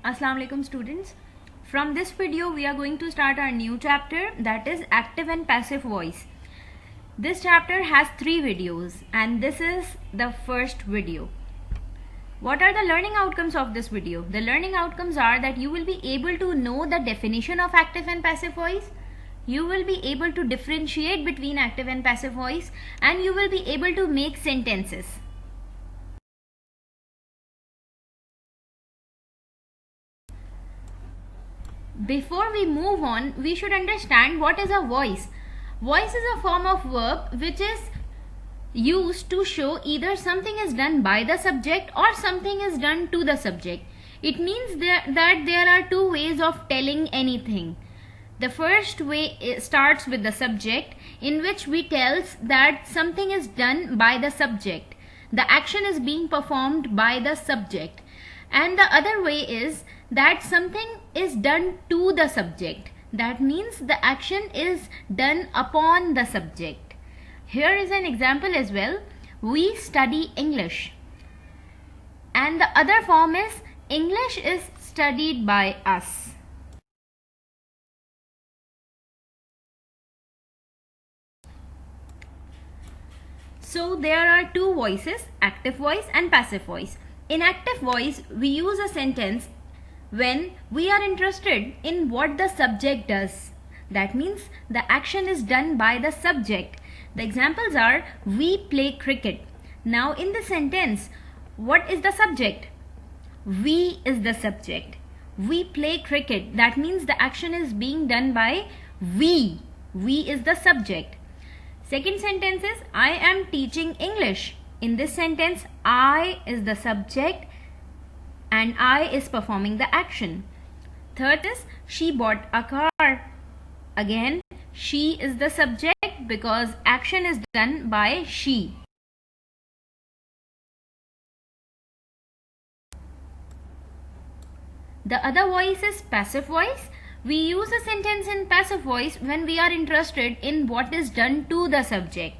Assalamu alaikum students. From this video we are going to start our new chapter, that is active and passive voice. This chapter has 3 videos and this is the first video. What are the learning outcomes of this video? The learning outcomes are that you will be able to know the definition of active and passive voice. You will be able to differentiate between active and passive voice, and you will be able to make sentences. Before we move on, we should understand what is a voice. Voice is a form of verb which is used to show either something is done by the subject or something is done to the subject. It means that there are 2 ways of telling anything. The first way starts with the subject, in which we tells that something is done by the subject. The action is being performed by the subject. And the other way is that something is done to the subject. That means the action is done upon the subject. Here is an example as well. We study English. And the other form is English is studied by us. So there are 2 voices, active voice and passive voice. In active voice, we use a sentence when we are interested in what the subject does. That means the action is done by the subject. The examples are, we play cricket. Now in the sentence, what is the subject? We is the subject. We play cricket. That means the action is being done by we. We is the subject. Second sentence is, I am teaching English. In this sentence, I is the subject and I is performing the action. Third is, she bought a car. Again, she is the subject because action is done by she. The other voice is passive voice. We use a sentence in passive voice when we are interested in what is done to the subject.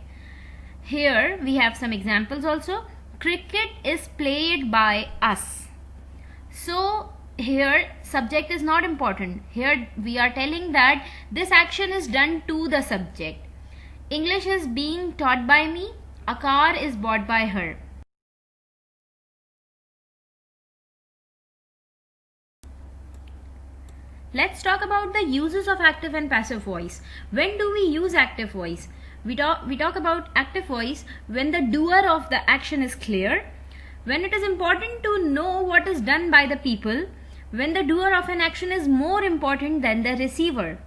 Here we have some examples also. Cricket is played by us. So here subject is not important. Here we are telling that this action is done to the subject. English is being taught by me. A car is bought by her. Let's talk about the uses of active and passive voice. When do we use active voice? We talk about active voice when the doer of the action is clear, when it is important to know what is done by the people, when the doer of an action is more important than the receiver.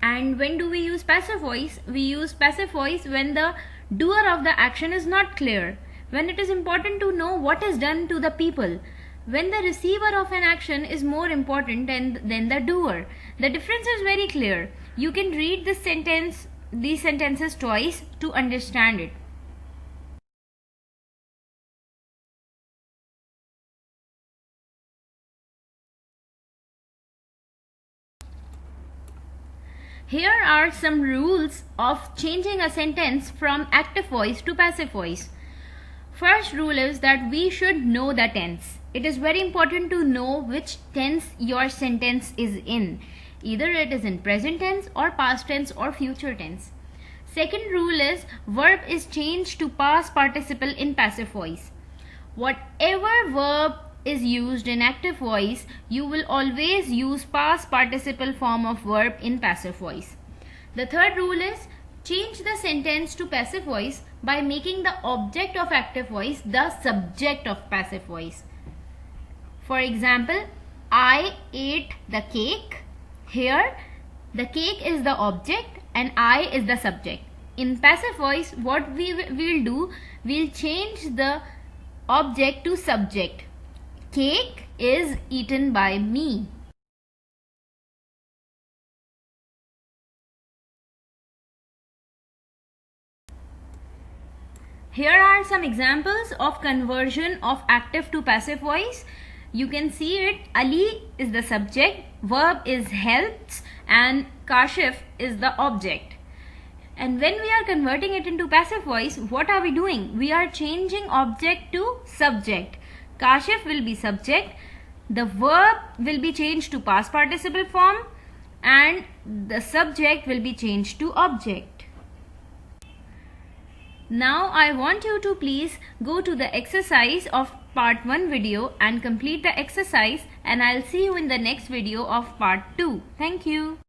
And when do we use passive voice? We use passive voice when the doer of the action is not clear, when it is important to know what is done to the people, when the receiver of an action is more important than the doer. The difference is very clear. You can read these sentences twice to understand it. Here are some rules of changing a sentence from active voice to passive voice. First rule is that we should know the tense. It is very important to know which tense your sentence is in. Either it is in present tense or past tense or future tense. Second rule is verb is changed to past participle in passive voice. Whatever verb is used in active voice, you will always use past participle form of verb in passive voice. The third rule is change the sentence to passive voice by making the object of active voice the subject of passive voice. For example, I ate the cake. Here, the cake is the object and I is the subject. In passive voice, what we will do, we'll change the object to subject. Cake is eaten by me. Here are some examples of conversion of active to passive voice. You can see it. Ali is the subject, verb is helps, and Kashif is the object. And when we are converting it into passive voice, what are we doing? We are changing object to subject. Kashif will be subject, the verb will be changed to past participle form and the subject will be changed to object. Now I want you to please go to the exercise of part 1 video and complete the exercise, and I'll see you in the next video of part 2. Thank you.